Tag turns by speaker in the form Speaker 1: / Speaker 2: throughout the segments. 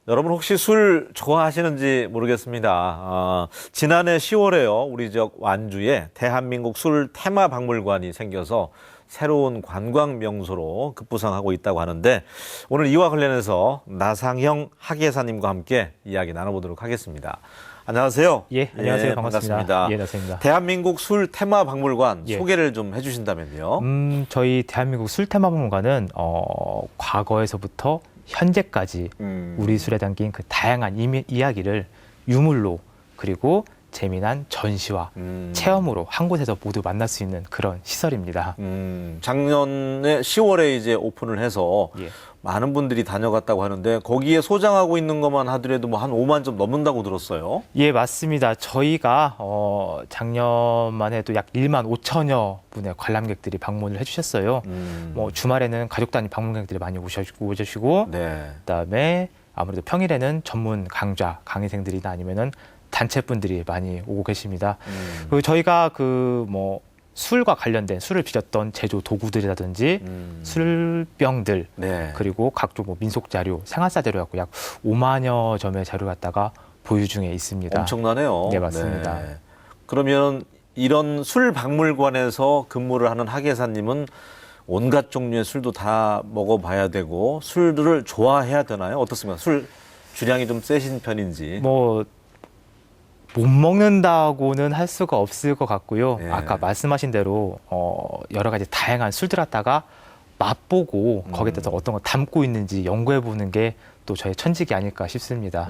Speaker 1: 여러분 혹시 술 좋아하시는지 모르겠습니다. 지난해 10월에요. 우리 지역 완주에 대한민국 술 테마 박물관이 생겨서 새로운 관광 명소로 급부상하고 있다고 하는데 오늘 이와 관련해서 나상형 학예사님과 함께 이야기 나눠보도록 하겠습니다. 안녕하세요.
Speaker 2: 예, 안녕하세요. 반갑습니다. 예, 나상입니다.
Speaker 1: 대한민국 술 테마 박물관
Speaker 2: 예.
Speaker 1: 소개를 좀 해주신다면요.
Speaker 2: 저희 대한민국 술 테마 박물관은 과거에서부터 현재까지 우리 술에 담긴 그 다양한 이야기를 유물로 그리고 재미난 전시와 체험으로 한 곳에서 모두 만날 수 있는 그런 시설입니다.
Speaker 1: 작년에 10월에 이제 오픈을 해서
Speaker 2: 예.
Speaker 1: 많은 분들이 다녀갔다고 하는데 거기에 소장하고 있는 것만 하더라도 뭐 한 5만 점 넘는다고 들었어요.
Speaker 2: 예, 맞습니다. 저희가 작년만 해도 약 1만 5천여 분의 관람객들이 방문을 해주셨어요. 뭐 주말에는 가족 단위 방문객들이 많이 오셔주시고,
Speaker 1: 네.
Speaker 2: 그다음에 아무래도 평일에는 전문 강좌 강의생들이나 아니면은 단체분들이 많이 오고 계십니다. 그리고 저희가 술과 관련된 술을 빚었던 제조 도구들이라든지 술병들
Speaker 1: 네.
Speaker 2: 그리고 각종 민속 자료, 생활사 자료 갖고 약 5만여 점의 자료 갖다가 보유 중에 있습니다.
Speaker 1: 엄청나네요.
Speaker 2: 네, 맞습니다.
Speaker 1: 네. 그러면 이런 술 박물관에서 근무를 하는 학예사님은 온갖 종류의 술도 다 먹어봐야 되고 술들을 좋아해야 되나요? 어떻습니까? 술 주량이 좀 세신 편인지.
Speaker 2: 못 먹는다고는 할 수가 없을 것 같고요.
Speaker 1: 예.
Speaker 2: 아까 말씀하신 대로 여러 가지 다양한 술들 갖다가 맛보고 거기에 대해서 어떤 걸 담고 있는지 연구해 보는 게 또 저의 천직이 아닐까 싶습니다.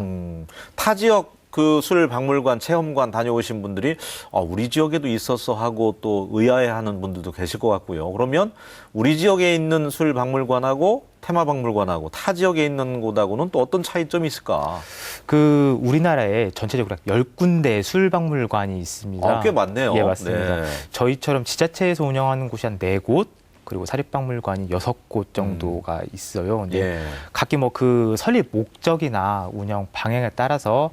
Speaker 1: 타 지역 그 술 박물관, 체험관 다녀오신 분들이 우리 지역에도 있었어 하고 또 의아해하는 분들도 계실 것 같고요. 그러면 우리 지역에 있는 술 박물관하고 테마 박물관하고 타 지역에 있는 곳하고는 또 어떤 차이점이 있을까?
Speaker 2: 우리나라에 전체적으로 10군데 술 박물관이 있습니다.
Speaker 1: 꽤 많네요.
Speaker 2: 예, 맞습니다.
Speaker 1: 네.
Speaker 2: 저희처럼 지자체에서 운영하는 곳이 한 4곳, 그리고 사립박물관이 6곳 정도가 있어요. 근데
Speaker 1: 예.
Speaker 2: 각기 그 설립 목적이나 운영 방향에 따라서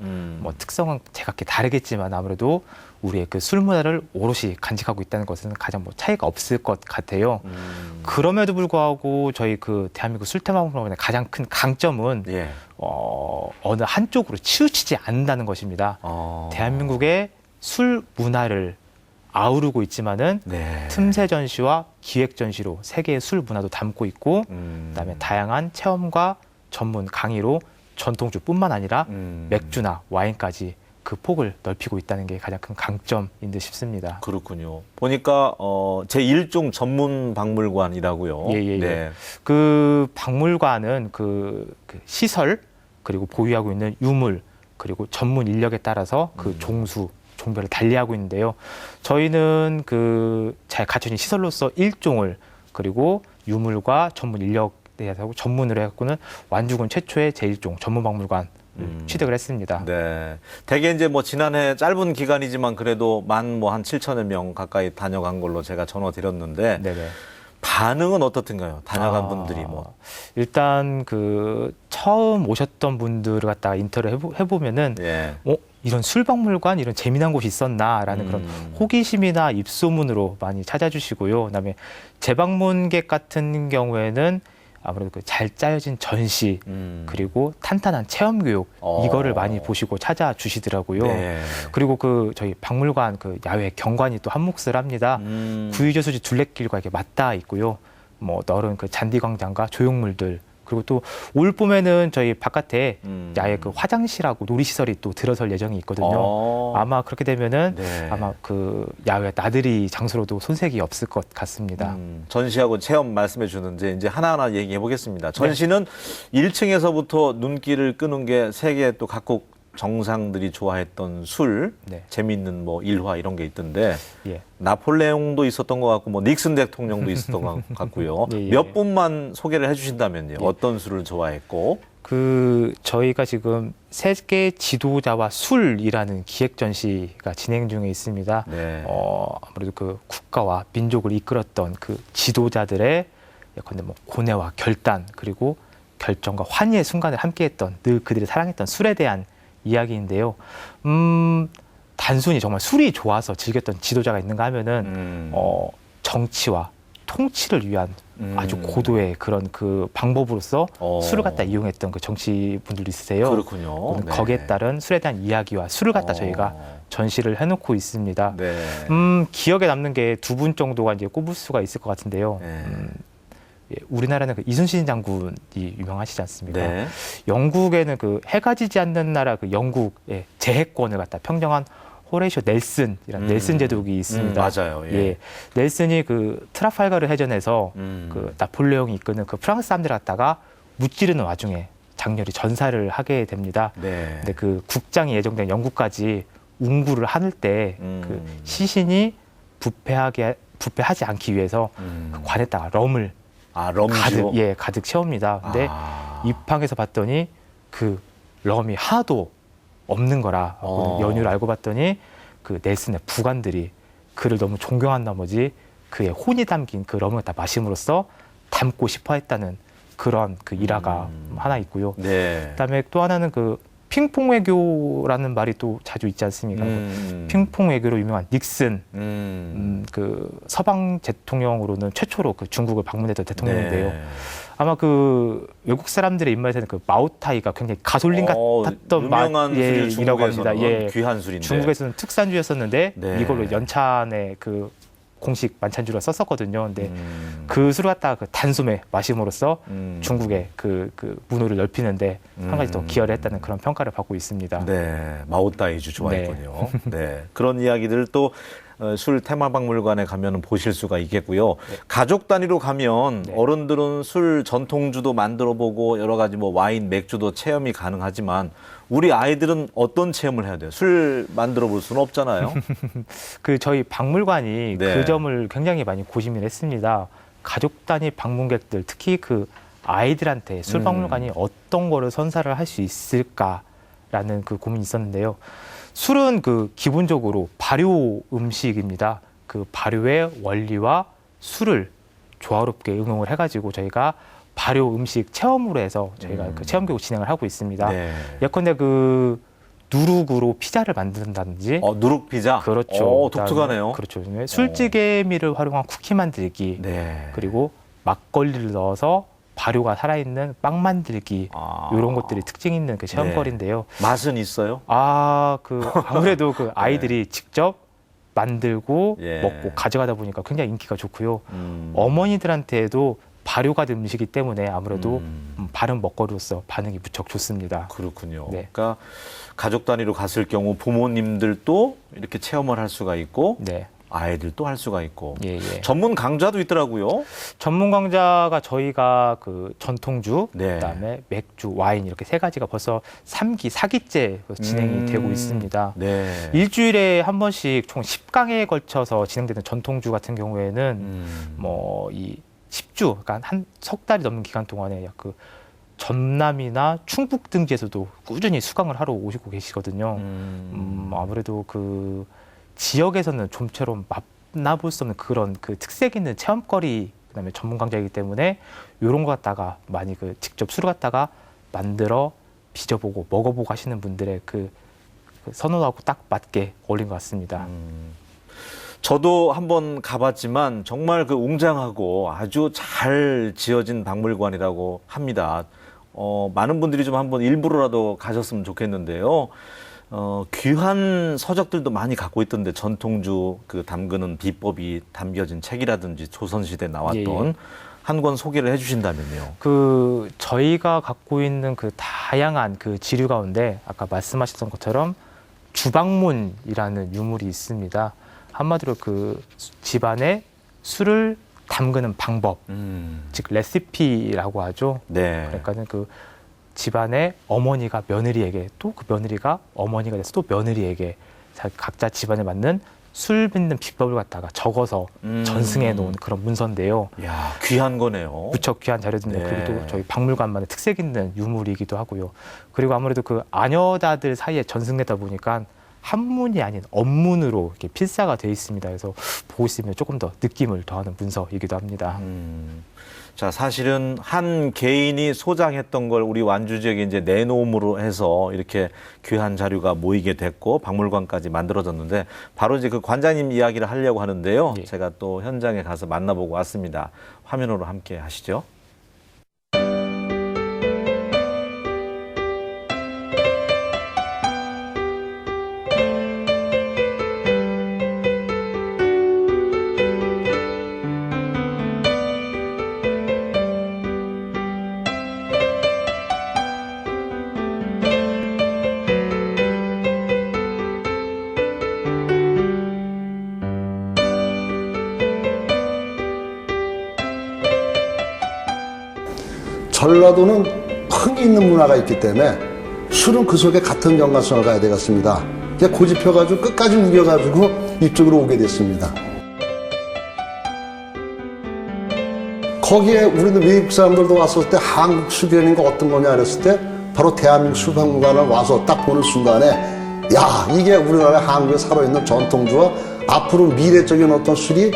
Speaker 2: 특성은 제각기 다르겠지만 아무래도 우리의 그 술 문화를 오롯이 간직하고 있다는 것은 가장 차이가 없을 것 같아요. 그럼에도 불구하고 저희 대한민국 술테마박물관의 가장 큰 강점은
Speaker 1: 예.
Speaker 2: 어느 한쪽으로 치우치지 않는다는 것입니다. 대한민국의 술 문화를 아우르고 있지만은
Speaker 1: 네.
Speaker 2: 틈새 전시와 기획 전시로 세계의 술 문화도 담고 있고 그다음에 다양한 체험과 전문 강의로 전통주뿐만 아니라 맥주나 와인까지 그 폭을 넓히고 있다는 게 가장 큰 강점인 듯 싶습니다.
Speaker 1: 그렇군요. 보니까 제1종 전문 박물관이라고요.
Speaker 2: 예.
Speaker 1: 네.
Speaker 2: 그 박물관은 그 시설 그리고 보유하고 있는 유물 그리고 전문 인력에 따라서 그 종별을 달리하고 있는데요. 저희는 잘 갖춰진 시설로서 1종을 그리고 유물과 전문 인력에 대해서 전문으로 해갖고는 완주군 최초의 제1종 전문 박물관 취득을 했습니다.
Speaker 1: 네. 대개 이제 지난해 짧은 기간이지만 그래도 한 7천여 명 가까이 다녀간 걸로 제가 전화 드렸는데
Speaker 2: 네네.
Speaker 1: 반응은 어떻든가요? 다녀간 분들이
Speaker 2: 일단 처음 오셨던 분들을 갖다가 인터뷰를 해보면은
Speaker 1: 예.
Speaker 2: 이런 술박물관 이런 재미난 곳이 있었나라는 그런 호기심이나 입소문으로 많이 찾아주시고요. 그다음에 재방문객 같은 경우에는 아무래도 잘 짜여진 전시 그리고 탄탄한 체험 교육 이거를 많이 보시고 찾아주시더라고요.
Speaker 1: 네.
Speaker 2: 그리고 저희 박물관 야외 경관이 또 한몫을 합니다. 구유저수지 둘레길과 이렇게 맞닿아 있고요. 넓은 잔디광장과 조형물들 그리고 또 올 봄에는 저희 바깥에 야외 화장실하고 놀이시설이 또 들어설 예정이 있거든요. 아마 그렇게 되면은
Speaker 1: 네.
Speaker 2: 아마 야외 나들이 장소로도 손색이 없을 것 같습니다.
Speaker 1: 전시하고 체험 말씀해 주는데 이제 하나하나 얘기해 보겠습니다. 전시는 1층에서부터 눈길을 끄는 게 세계 또 각국 정상들이 좋아했던 술,
Speaker 2: 네.
Speaker 1: 재미있는 일화 이런 게 있던데
Speaker 2: 예.
Speaker 1: 나폴레옹도 있었던 것 같고 닉슨 대통령도 있었던 것 같고요.
Speaker 2: 예.
Speaker 1: 몇 분만 소개를 해주신다면요. 어떤 술을 좋아했고?
Speaker 2: 저희가 지금 세계 지도자와 술이라는 기획 전시가 진행 중에 있습니다.
Speaker 1: 네.
Speaker 2: 아무래도 국가와 민족을 이끌었던 지도자들의 예컨대 고뇌와 결단 그리고 결정과 환희의 순간을 함께했던 늘 그들이 사랑했던 술에 대한 이야기인데요. 단순히 정말 술이 좋아서 즐겼던 지도자가 있는가 하면은 정치와 통치를 위한 아주 고도의 그런 그 방법으로서 술을 갖다 이용했던 그 정치분들도 있으세요.
Speaker 1: 그렇군요. 네.
Speaker 2: 거기에 따른 술에 대한 이야기와 술을 갖다 저희가 전시를 해놓고 있습니다.
Speaker 1: 네.
Speaker 2: 기억에 남는 게 두 분 정도가 이제 꼽을 수가 있을 것 같은데요.
Speaker 1: 네.
Speaker 2: 예, 우리나라는 그 이순신 장군이 유명하시지 않습니까?
Speaker 1: 네.
Speaker 2: 영국에는 그 해가 지지 않는 나라 그 영국의 제해권을 갖다 평정한 호레이쇼 넬슨이라는 넬슨 제독이 있습니다.
Speaker 1: 맞아요. 예.
Speaker 2: 넬슨이 그 트라팔가르 해전에서 그 나폴레옹이 이끄는 그 프랑스 사람들 갖다가 무찌르는 와중에 장렬히 전사를 하게 됩니다.
Speaker 1: 네.
Speaker 2: 근데 그 국장이 예정된 영국까지 운구를 하늘 때 그 시신이 부패하지 않기 위해서 그 관에다가 럼을
Speaker 1: 럼주.
Speaker 2: 가득 채웁니다. 근데 입항에서 봤더니 그 럼이 하나도 없는 거라 연유를 알고 봤더니 그 넬슨의 부관들이 그를 너무 존경한 나머지 그의 혼이 담긴 그 럼을 다 마심으로써 담고 싶어 했다는 그런 그 일화가 하나 있고요.
Speaker 1: 네.
Speaker 2: 그다음에 또 하나는 그 핑퐁 외교라는 말이 또 자주 있지 않습니까? 핑퐁 외교로 유명한 닉슨, 그 서방 대통령으로는 최초로 그 중국을 방문했던 대통령인데요.
Speaker 1: 네.
Speaker 2: 아마 그 외국 사람들의 입맛에는 그 마오타이가 굉장히 가솔린 같았던
Speaker 1: 유명한 술이라고 합니다. 귀한 술인데
Speaker 2: 중국에서는 특산주였었는데
Speaker 1: 네.
Speaker 2: 이걸로 연찬의 그 공식 만찬주로 썼었거든요. 근데 그 술을 갖다가 그 단숨에 마심으로써 중국의 그 문호를 넓히는데 한 가지 더 기여를 했다는 그런 평가를 받고 있습니다.
Speaker 1: 네, 마오따이주 좋아했군요. 네. 그런 이야기들 또 술 테마박물관에 가면 보실 수가 있겠고요.
Speaker 2: 네.
Speaker 1: 가족 단위로 가면
Speaker 2: 네.
Speaker 1: 어른들은 술 전통주도 만들어 보고 여러 가지 뭐 와인, 맥주도 체험이 가능하지만 우리 아이들은 어떤 체험을 해야 돼요? 술 만들어 볼 수는 없잖아요.
Speaker 2: 그 저희 박물관이
Speaker 1: 네.
Speaker 2: 그 점을 굉장히 많이 고심을 했습니다. 가족 단위 방문객들, 특히 그 아이들한테 술 박물관이 어떤 거를 선사를 할 수 있을까라는 그 고민이 있었는데요. 술은 그 기본적으로 발효 음식입니다. 그 발효의 원리와 술을 조화롭게 응용을 해가지고 저희가 발효 음식 체험으로 해서 저희가 그 체험 교육 진행을 하고 있습니다.
Speaker 1: 네.
Speaker 2: 예컨대 그 누룩으로 피자를 만든다든지.
Speaker 1: 누룩 피자.
Speaker 2: 그렇죠.
Speaker 1: 독특하네요.
Speaker 2: 그렇죠. 술찌개미를 활용한 쿠키 만들기.
Speaker 1: 네.
Speaker 2: 그리고 막걸리를 넣어서 발효가 살아있는 빵 만들기. 이런 것들이 특징 있는 그 체험거리인데요.
Speaker 1: 맛은 있어요?
Speaker 2: 아무래도 그 아이들이 직접 만들고
Speaker 1: 예.
Speaker 2: 먹고 가져가다 보니까 굉장히 인기가 좋고요. 어머니들한테도 발효가 된 음식이기 때문에 아무래도 바른 먹거리로서 반응이 무척 좋습니다.
Speaker 1: 그렇군요.
Speaker 2: 네.
Speaker 1: 그러니까 가족 단위로 갔을 경우 부모님들도 이렇게 체험을 할 수가 있고
Speaker 2: 네.
Speaker 1: 아이들도 할 수가 있고
Speaker 2: 예.
Speaker 1: 전문 강좌도 있더라고요.
Speaker 2: 전문 강좌가 저희가 그 전통주,
Speaker 1: 네.
Speaker 2: 그다음에 맥주, 와인 이렇게 세 가지가 벌써 3기, 4기째 진행이 되고 있습니다.
Speaker 1: 네.
Speaker 2: 일주일에 한 번씩 총 10강에 걸쳐서 진행되는 전통주 같은 경우에는 뭐 이 10주, 그러니까 한 석 달이 넘는 기간 동안에 약 그 전남이나 충북 등지에서도 꾸준히 수강을 하러 오시고 계시거든요. 아무래도 그 지역에서는 좀처럼 만나볼 수 없는 그런 그 특색 있는 체험거리, 그다음에 전문 강좌이기 때문에 이런 거 갖다가 많이 그 직접 술을 갖다가 만들어 빚어보고 먹어보고 하시는 분들의 그 선호하고 딱 맞게 어울린 것 같습니다.
Speaker 1: 저도 한번 가봤지만 정말 그 웅장하고 아주 잘 지어진 박물관이라고 합니다. 많은 분들이 좀 한번 일부러라도 가셨으면 좋겠는데요. 귀한 서적들도 많이 갖고 있던데 전통주 그 담그는 비법이 담겨진 책이라든지 조선시대에 나왔던 한 권 소개를 해주신다면요.
Speaker 2: 그 저희가 갖고 있는 그 다양한 그 지류 가운데 아까 말씀하셨던 것처럼 주방문이라는 유물이 있습니다. 한마디로 그 집안에 술을 담그는 방법, 즉 레시피라고 하죠.
Speaker 1: 네.
Speaker 2: 그러니까는 그 집안의 어머니가 며느리에게 또 그 며느리가 어머니가 돼서 또 며느리에게 각자 집안에 맞는 술 빚는 비법을 갖다가 적어서 전승해 놓은 그런 문서인데요.
Speaker 1: 이야, 귀한 거네요.
Speaker 2: 무척 귀한 자료인데
Speaker 1: 네.
Speaker 2: 그리고 또 저희 박물관만의 특색 있는 유물이기도 하고요. 그리고 아무래도 그 아녀다들 사이에 전승되다 보니까 한문이 아닌 언문으로 이렇게 필사가 되어 있습니다. 그래서 보고 있으면 조금 더 느낌을 더하는 문서이기도 합니다.
Speaker 1: 자, 사실은 한 개인이 소장했던 걸 우리 완주 지역에 이제 내놓음으로 해서 이렇게 귀한 자료가 모이게 됐고 박물관까지 만들어졌는데 바로 이제 그 관장님 이야기를 하려고 하는데요.
Speaker 2: 예.
Speaker 1: 제가 또 현장에 가서 만나보고 왔습니다. 화면으로 함께 하시죠.
Speaker 3: 전라도는 흥이 있는 문화가 있기 때문에 술은 그 속에 같은 연관성을 가야 되겠습니다. 이제 고집해가지고 끝까지 우겨가지고 이쪽으로 오게 됐습니다. 거기에 우리는 외국 사람들도 왔을 때 한국 수변인가 어떤 거냐 그랬을 때 바로 대한민국 술박물관을 와서 딱 보는 순간에 야, 이게 우리나라 한국에 살아있는 전통주와 앞으로 미래적인 어떤 술이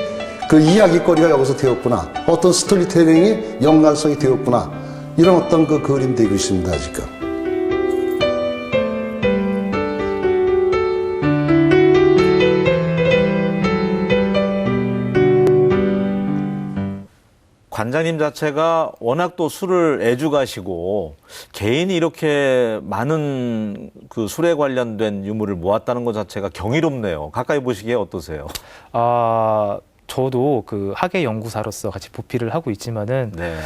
Speaker 3: 그 이야기거리가 여기서 되었구나. 어떤 스토리텔링이 연관성이 되었구나. 이런 어떤 그 그림 되고 있습니다, 지금.
Speaker 1: 관장님 자체가 워낙 또 술을 애주가시고 개인이 이렇게 많은 그 술에 관련된 유물을 모았다는 것 자체가 경이롭네요. 가까이 보시기에 어떠세요?
Speaker 2: 저도 그 학예 연구사로서 같이 보필을 하고 있지만은
Speaker 1: 네.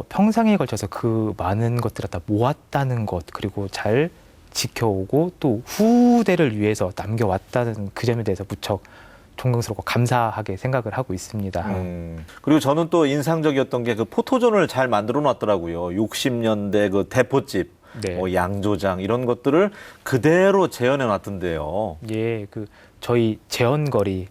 Speaker 2: 평생에 걸쳐서 그 많은 것들을 다 모았다는 것, 그리고 잘 지켜오고 또 후대를 위해서 남겨왔다는 그 점에 대해서 무척 존경스럽고 감사하게 생각을 하고 있습니다.
Speaker 1: 그리고 저는 또 인상적이었던 게 그 포토존을 잘 만들어 놨더라고요. 60년대 그 대포집,
Speaker 2: 네.
Speaker 1: 뭐 양조장 이런 것들을 그대로 재현해 놨던데요.
Speaker 2: 예, 그 저희 재현거리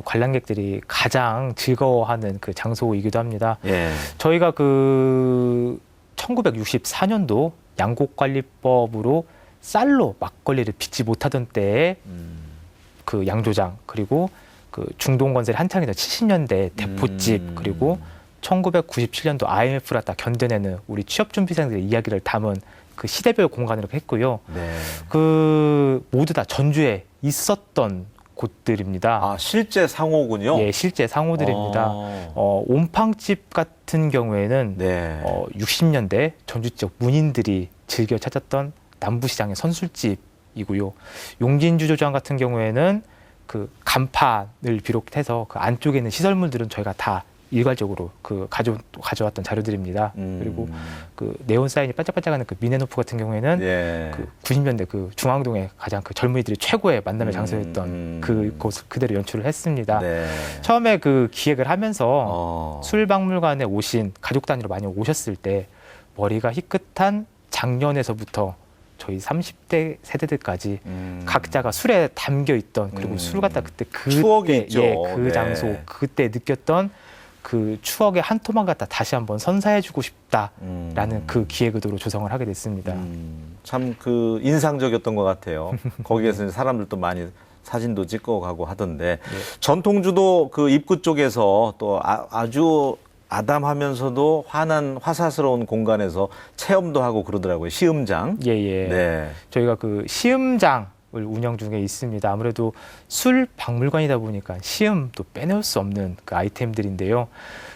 Speaker 2: 관람객들이 가장 즐거워하는 그 장소이기도 합니다.
Speaker 1: 예.
Speaker 2: 저희가 그 1964년도 양곡관리법으로 쌀로 막걸리를 빚지 못하던 때에 그 양조장, 그리고 그 중동건설이 한창이던 70년대 대포집, 그리고 1997년도 IMF를 다 견뎌내는 우리 취업준비생들의 이야기를 담은 그 시대별 공간으로 했고요.
Speaker 1: 네.
Speaker 2: 그 모두 다 전주에 있었던 곳들입니다.
Speaker 1: 아, 실제 상호군요?
Speaker 2: 예, 실제 상호들입니다. 옴팡집 같은 경우에는
Speaker 1: 네.
Speaker 2: 60년대 전주 지역 문인들이 즐겨 찾았던 남부시장의 선술집이고요. 용진주조장 같은 경우에는 그 간판을 비롯해서 그 안쪽에 있는 시설물들은 저희가 다 일괄적으로 그 가져왔던 자료들입니다. 그리고 그 네온 사인이 반짝반짝하는 그 미네노프 같은 경우에는
Speaker 1: 예.
Speaker 2: 그 90년대 그 중앙동에 가장 그 젊은이들이 최고의 만남의 장소였던 그곳을 그대로 연출을 했습니다.
Speaker 1: 네.
Speaker 2: 처음에 그 기획을 하면서 술박물관에 오신 가족 단위로 많이 오셨을 때 머리가 희끗한 장년에서부터 저희 30대 세대들까지 각자가 술에 담겨 있던, 그리고 술 갖다 그때
Speaker 1: 추억이 있죠.
Speaker 2: 예, 그
Speaker 1: 네.
Speaker 2: 장소 그때 느꼈던 그 추억의 한 토막 갖다 다시 한번 선사해주고 싶다라는 그 기획 의도로 조성을 하게 됐습니다.
Speaker 1: 참 그 인상적이었던 것 같아요. 거기에서 사람들도 많이 사진도 찍고 가고 하던데 전통주도 그 입구 쪽에서 또 아주 아담하면서도 환한 화사스러운 공간에서 체험도 하고 그러더라고요. 시음장.
Speaker 2: 예예.
Speaker 1: 네.
Speaker 2: 저희가 그 시음장을 운영 중에 있습니다. 아무래도 술 박물관이다 보니까 시음도 빼놓을 수 없는 그 아이템들인데요.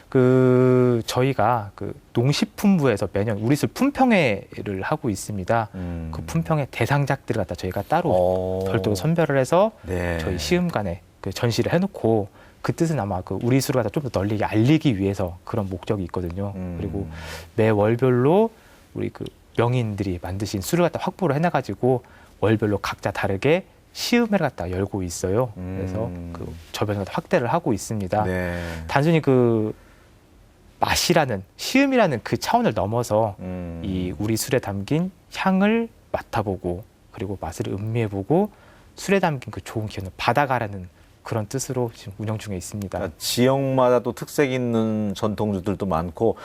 Speaker 2: 그 저희가 그 농식품부에서 매년 우리술 품평회를 하고 있습니다. 그 품평회 대상작들을 갖다 저희가 따로 별도로 선별을 해서
Speaker 1: 네.
Speaker 2: 저희 시음관에 그 전시를 해놓고, 그 뜻은 아마 그 우리 술을 갖다 좀 더 널리 알리기 위해서 그런 목적이 있거든요. 그리고 매 월별로 우리 그 명인들이 만드신 술을 갖다 확보를 해놔가지고 월별로 각자 다르게 시음회를 갖다 열고 있어요. 그래서 그 저변을 갖다 확대를 하고 있습니다.
Speaker 1: 네.
Speaker 2: 단순히 그 맛이라는, 시음이라는 그 차원을 넘어서 이 우리 술에 담긴 향을 맡아보고, 그리고 맛을 음미해보고 술에 담긴 그 좋은 기운을 받아가라는 그런 뜻으로 지금 운영 중에 있습니다.
Speaker 1: 그러니까 지역마다 또 특색 있는 전통주들도 많고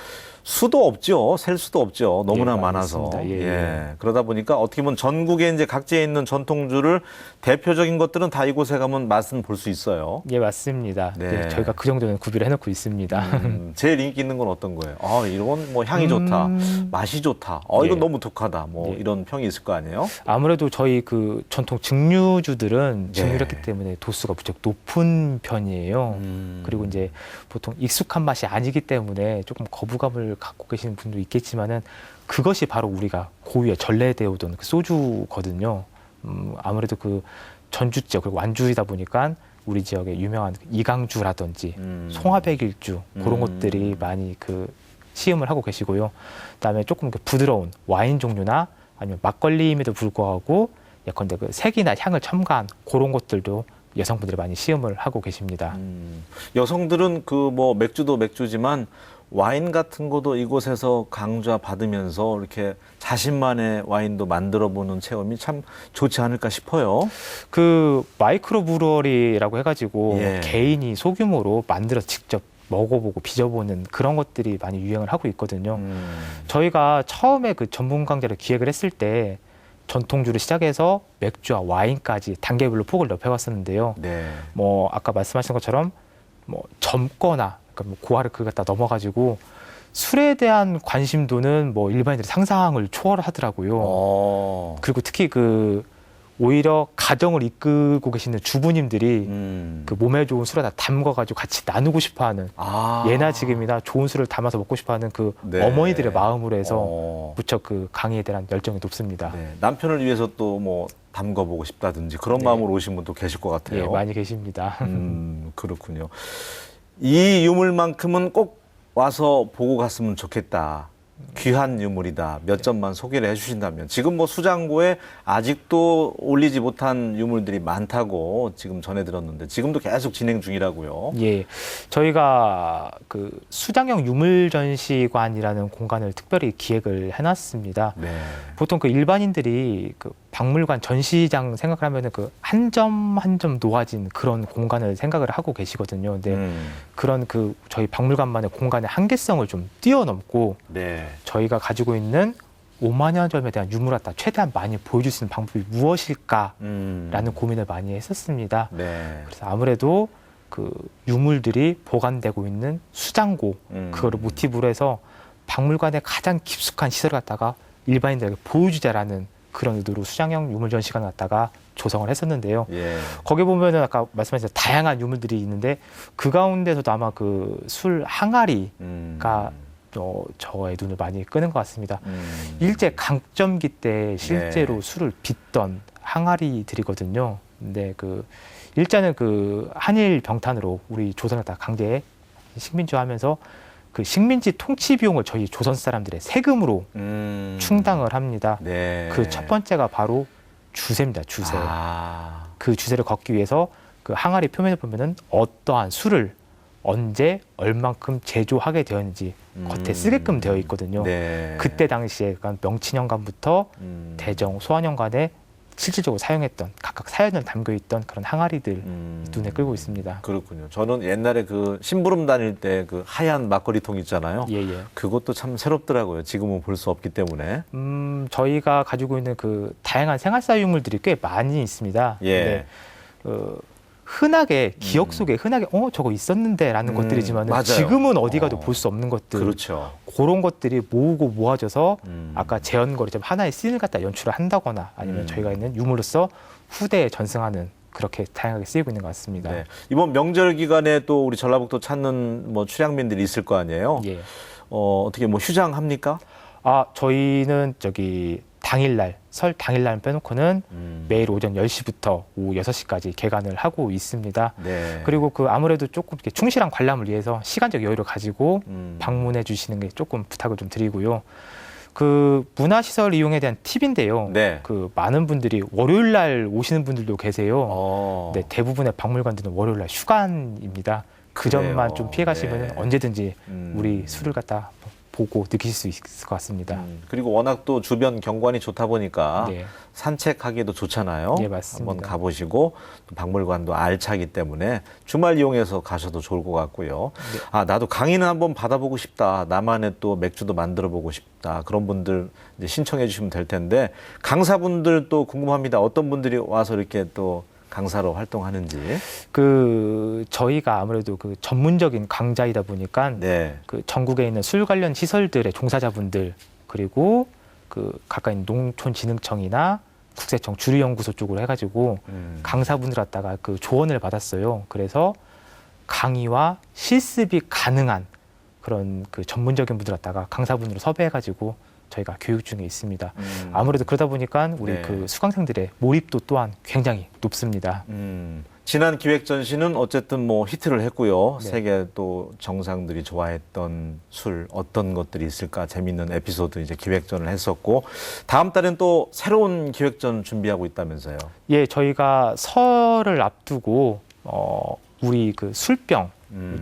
Speaker 1: 수도 없죠. 셀 수도 없죠. 너무나
Speaker 2: 예,
Speaker 1: 많아서.
Speaker 2: 많습니다. 예.
Speaker 1: 그러다 보니까 어떻게 보면 전국에 이제 각지에 있는 전통주를 대표적인 것들은 다 이곳에 가면 맛은 볼 수 있어요.
Speaker 2: 예, 맞습니다.
Speaker 1: 네.
Speaker 2: 네, 저희가 그 정도는 구비를 해놓고 있습니다.
Speaker 1: 제일 인기 있는 건 어떤 거예요? 이건 뭐 향이 좋다, 맛이 좋다. 이건
Speaker 2: 예.
Speaker 1: 너무 독하다. 뭐
Speaker 2: 예.
Speaker 1: 이런 평이 있을 거 아니에요?
Speaker 2: 아무래도 저희 그 전통 증류주들은
Speaker 1: 네.
Speaker 2: 증류했기 때문에 도수가 무척 높은 편이에요. 그리고 이제 보통 익숙한 맛이 아니기 때문에 조금 거부감을 갖고 계시는 분도 있겠지만은 그것이 바로 우리가 고유의 전래되어 오던 그 소주거든요. 아무래도 그 전주 지역 그리고 완주이다 보니까 우리 지역에 유명한 이강주라든지 송화백일주 그런 것들이 많이 그 시음을 하고 계시고요. 그다음에 조금 그 부드러운 와인 종류나 아니면 막걸리임에도 불구하고 예컨대 그 색이나 향을 첨가한 그런 것들도 여성분들이 많이 시음을 하고 계십니다.
Speaker 1: 여성들은 그 뭐 맥주도 맥주지만 와인 같은 것도 이곳에서 강좌 받으면서 이렇게 자신만의 와인도 만들어 보는 체험이 참 좋지 않을까 싶어요.
Speaker 2: 그 마이크로 브루어리라고 해가지고
Speaker 1: 예.
Speaker 2: 개인이 소규모로 만들어서 직접 먹어보고 빚어보는 그런 것들이 많이 유행을 하고 있거든요. 저희가 처음에 그 전문 강좌를 기획을 했을 때 전통주를 시작해서 맥주와 와인까지 단계별로 폭을 넓혀갔었는데요.
Speaker 1: 네.
Speaker 2: 뭐 아까 말씀하신 것처럼 뭐 젊거나 그러니까 뭐 고화를 그 갖다 넘어가지고 술에 대한 관심도는 뭐 일반인들이 상상을 초월하더라고요. 그리고 특히 그 오히려 가정을 이끌고 계시는 주부님들이 그 몸에 좋은 술에다 담궈가지고 같이 나누고 싶어하는 예나 지금이나 좋은 술을 담아서 먹고 싶어하는 그
Speaker 1: 네.
Speaker 2: 어머니들의 마음으로 해서 무척 그 강의에 대한 열정이 높습니다.
Speaker 1: 네. 남편을 위해서 또 뭐 담궈보고 싶다든지 그런
Speaker 2: 네.
Speaker 1: 마음으로 오신 분도 계실 것 같아요.
Speaker 2: 예, 많이 계십니다.
Speaker 1: 그렇군요. 이 유물만큼은 꼭 와서 보고 갔으면 좋겠다. 귀한 유물이다. 몇 점만 소개를 해주신다면. 지금 뭐 수장고에 아직도 올리지 못한 유물들이 많다고 지금 전해 들었는데 지금도 계속 진행 중이라고요.
Speaker 2: 예, 저희가 그 수장형 유물 전시관이라는 공간을 특별히 기획을 해놨습니다.
Speaker 1: 네.
Speaker 2: 보통 그 일반인들이 그 박물관 전시장 생각을 하면은 그 한 점 한 점 놓아진 그런 공간을 생각을 하고 계시거든요. 근데 그런 그 저희 박물관만의 공간의 한계성을 좀 뛰어넘고
Speaker 1: 네.
Speaker 2: 저희가 가지고 있는 5만여 점에 대한 유물을 갖다 최대한 많이 보여줄 수 있는 방법이 무엇일까라는 고민을 많이 했었습니다.
Speaker 1: 네.
Speaker 2: 그래서 아무래도 그 유물들이 보관되고 있는 수장고 그거를 모티브로 해서 박물관의 가장 깊숙한 시설을 갖다가 일반인들에게 보여주자라는 그런 의도로 수장형 유물 전시관을 갖다가 조성을 했었는데요.
Speaker 1: 예.
Speaker 2: 거기 보면은 아까 말씀하신 다양한 유물들이 있는데 그 가운데서도 아마 그 술 항아리가 저의 눈을 많이 끄는 것 같습니다. 일제 강점기 때 실제로
Speaker 1: 네.
Speaker 2: 술을 빚던 항아리들이거든요. 근데 그 일제는 그 한일 병탄으로 우리 조선을 다 강제 식민지화하면서 그 식민지 통치 비용을 저희 조선 사람들의 세금으로 충당을 합니다.
Speaker 1: 네.
Speaker 2: 그 첫 번째가 바로 주세입니다. 주세.
Speaker 1: 아.
Speaker 2: 그 주세를 걷기 위해서 그 항아리 표면을 보면은 어떠한 술을 언제 얼만큼 제조하게 되었는지 겉에 쓰게끔 되어 있거든요.
Speaker 1: 네.
Speaker 2: 그때 당시에 그러니까 명친년간부터 대정, 소환년간에 실질적으로 사용했던 각각 사연을 담겨 있던 그런 항아리들 눈에 끌고 있습니다.
Speaker 1: 그렇군요. 저는 옛날에 그 심부름 다닐 때 그 하얀 막걸리통 있잖아요.
Speaker 2: 예예.
Speaker 1: 그것도 참 새롭더라고요. 지금은 볼 수 없기 때문에.
Speaker 2: 저희가 가지고 있는 그 다양한 생활사 유물들이 꽤 많이 있습니다.
Speaker 1: 예.
Speaker 2: 근데, 흔하게 기억 속에 흔하게 저거 있었는데라는 것들이지만
Speaker 1: 맞아요.
Speaker 2: 지금은 어디 가도 볼 수 없는 것들
Speaker 1: 그렇죠.
Speaker 2: 그런 것들이 모으고 모아져서 아까 재현거리처럼 하나의 씬을 갖다 연출을 한다거나 아니면 저희가 있는 유물로서 후대에 전승하는 그렇게 다양하게 쓰이고 있는 것 같습니다.
Speaker 1: 네. 이번 명절 기간에 또 우리 전라북도 찾는 뭐 출향민들이 있을 거 아니에요.
Speaker 2: 예.
Speaker 1: 어떻게 뭐 휴장합니까?
Speaker 2: 저희는 저기 당일날 설 당일날 빼놓고는 매일 오전 10시부터 오후 6시까지 개관을 하고 있습니다.
Speaker 1: 네.
Speaker 2: 그리고 그 아무래도 조금 이렇게 충실한 관람을 위해서 시간적 여유를 가지고 방문해 주시는 게 조금 부탁을 좀 드리고요. 그 문화시설 이용에 대한 팁인데요.
Speaker 1: 네.
Speaker 2: 그 많은 분들이 월요일 날 오시는 분들도 계세요. 네, 대부분의 박물관들은 월요일 날 휴관입니다. 그
Speaker 1: 그래요.
Speaker 2: 점만 좀 피해 가시면
Speaker 1: 네.
Speaker 2: 언제든지 우리 술을 갖다 보고 느끼실 수 있을 것 같습니다.
Speaker 1: 그리고 워낙 또 주변 경관이 좋다 보니까
Speaker 2: 네.
Speaker 1: 산책하기도 좋잖아요.
Speaker 2: 예, 맞습니다.
Speaker 1: 한번 가보시고 또 박물관도 알차기 때문에 주말 이용해서 가셔도 좋을 것 같고요.
Speaker 2: 네.
Speaker 1: 아, 나도 강의는 한번 받아보고 싶다. 나만의 또 맥주도 만들어보고 싶다. 그런 분들 이제 신청해 주시면 될 텐데 강사분들 또 궁금합니다. 어떤 분들이 와서 이렇게 또 강사로 활동하는지.
Speaker 2: 저희가 아무래도 그 전문적인 강좌이다 보니까
Speaker 1: 네.
Speaker 2: 그 전국에 있는 술 관련 시설들의 종사자분들 그리고 그 가까이 있는 농촌진흥청이나 국세청 주류연구소 쪽으로 해가지고 강사분들 갖다가 그 조언을 받았어요. 그래서 강의와 실습이 가능한 그런 그 전문적인 분들 갖다가 강사분으로 섭외해가지고 저희가 교육 중에 있습니다. 아무래도 그러다 보니까 우리
Speaker 1: 네.
Speaker 2: 그 수강생들의 몰입도 또한 굉장히 높습니다.
Speaker 1: 지난 기획 전시는 어쨌든 뭐 히트를 했고요.
Speaker 2: 네.
Speaker 1: 세계 또 정상들이 좋아했던 술 어떤 것들이 있을까 재미있는 에피소드 이제 기획전을 했었고 다음 달엔 또 새로운 기획전 준비하고 있다면서요.
Speaker 2: 예, 저희가 설을 앞두고 우리 그 술병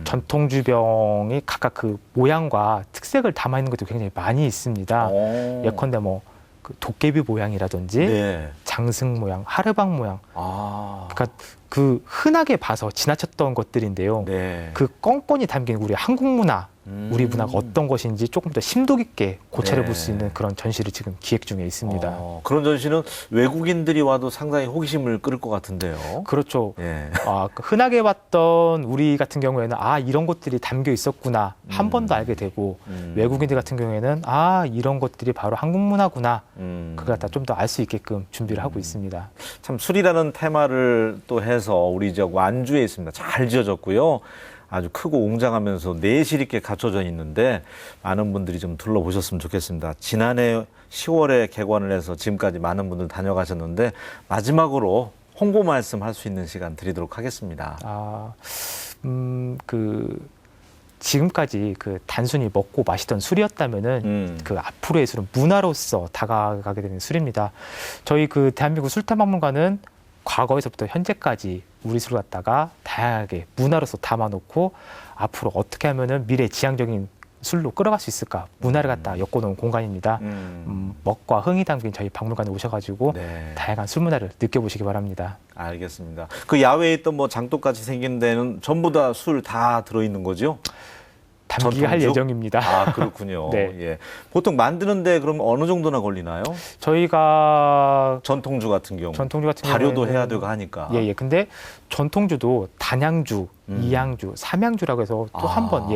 Speaker 2: 전통주병이 각각 그 모양과 특색을 담아 있는 것도 굉장히 많이 있습니다.
Speaker 1: 오.
Speaker 2: 예컨대 뭐 그 도깨비 모양이라든지
Speaker 1: 네.
Speaker 2: 장승 모양, 하르방 모양.
Speaker 1: 아.
Speaker 2: 그러니까 그 흔하게 봐서 지나쳤던 것들인데요.
Speaker 1: 네.
Speaker 2: 그 껌껌이 담긴 우리 한국 문화, 우리 문화가 어떤 것인지 조금 더 심도 깊게 고찰해 볼 수
Speaker 1: 네.
Speaker 2: 있는 그런 전시를 지금 기획 중에 있습니다.
Speaker 1: 그런 전시는 외국인들이 와도 상당히 호기심을 끌을 것 같은데요.
Speaker 2: 그렇죠.
Speaker 1: 예.
Speaker 2: 그 흔하게 봤던 우리 같은 경우에는 이런 것들이 담겨 있었구나 한 번 더 알게 되고 외국인들 같은 경우에는 이런 것들이 바로 한국 문화구나 그걸 갖다 좀 더 알 수 있게끔 준비를 하고 있습니다.
Speaker 1: 참 술이라는 테마를 또 해서 우리 지역 완주에 있습니다. 잘 지어졌고요. 아주 크고 웅장하면서 내실 있게 갖춰져 있는데 많은 분들이 좀 둘러보셨으면 좋겠습니다. 지난해 10월에 개관을 해서 지금까지 많은 분들 다녀가셨는데 마지막으로 홍보 말씀 할 수 있는 시간 드리도록 하겠습니다.
Speaker 2: 지금까지 그 단순히 먹고 마시던 술이었다면은 그 앞으로의 술은 문화로서 다가가게 되는 술입니다. 저희 그 대한민국 술태박물관은 과거에서부터 현재까지 우리 술을 갖다가 다양하게 문화로서 담아놓고 앞으로 어떻게 하면은 미래 지향적인 술로 끌어갈 수 있을까 문화를 갖다 엮어놓은 공간입니다. 먹과 흥이 담긴 저희 박물관에 오셔가지고
Speaker 1: 네.
Speaker 2: 다양한 술 문화를 느껴보시기 바랍니다.
Speaker 1: 알겠습니다. 그 야외에 있던 뭐 장독같이 생긴 데는 전부 다 술 다 들어있는 거죠?
Speaker 2: 담기할
Speaker 1: 전통주?
Speaker 2: 예정입니다.
Speaker 1: 그렇군요.
Speaker 2: 네.
Speaker 1: 예. 보통 만드는데 그럼 어느 정도나 걸리나요?
Speaker 2: 저희가
Speaker 1: 전통주 같은 경우.
Speaker 2: 전통주 같은
Speaker 1: 발효도
Speaker 2: 경우에는
Speaker 1: 해야 되고 하니까.
Speaker 2: 예. 근데 전통주도 단양주, 이양주, 삼양주라고 해서 또 한 번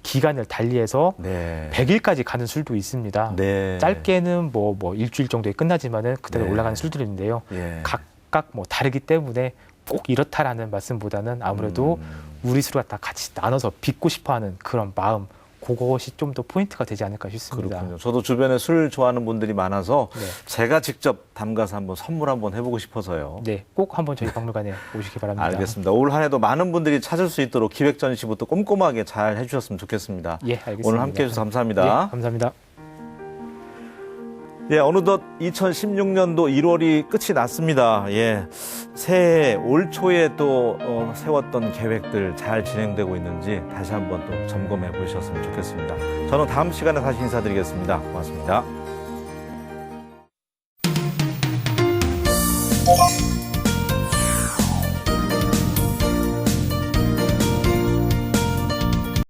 Speaker 2: 기간을 달리해서
Speaker 1: 네.
Speaker 2: 100일까지 가는 술도 있습니다.
Speaker 1: 네.
Speaker 2: 짧게는 뭐 일주일 정도에 끝나지만은 그대로
Speaker 1: 네.
Speaker 2: 올라가는 술들인데요.
Speaker 1: 예.
Speaker 2: 각각 뭐 다르기 때문에 꼭 이렇다라는 말씀보다는 아무래도 우리 술을 갖다 같이 나눠서 빚고 싶어하는 그런 마음, 그것이 좀 더 포인트가 되지 않을까 싶습니다.
Speaker 1: 그렇군요. 저도 주변에 술 좋아하는 분들이 많아서
Speaker 2: 네.
Speaker 1: 제가 직접 담가서 한번 선물 한번 해보고 싶어서요.
Speaker 2: 네, 꼭 한번 저희 박물관에 오시기 바랍니다.
Speaker 1: 알겠습니다. 올 한 해도 많은 분들이 찾을 수 있도록 기획 전시부터 꼼꼼하게 잘 해주셨으면 좋겠습니다.
Speaker 2: 예, 알겠습니다.
Speaker 1: 오늘 함께해 주셔서 감사합니다.
Speaker 2: 예, 감사합니다.
Speaker 1: 예, 어느덧 2016년도 1월이 끝이 났습니다. 예, 새해 올 초에 또 세웠던 계획들 잘 진행되고 있는지 다시 한번 또 점검해 보셨으면 좋겠습니다. 저는 다음 시간에 다시 인사드리겠습니다. 고맙습니다.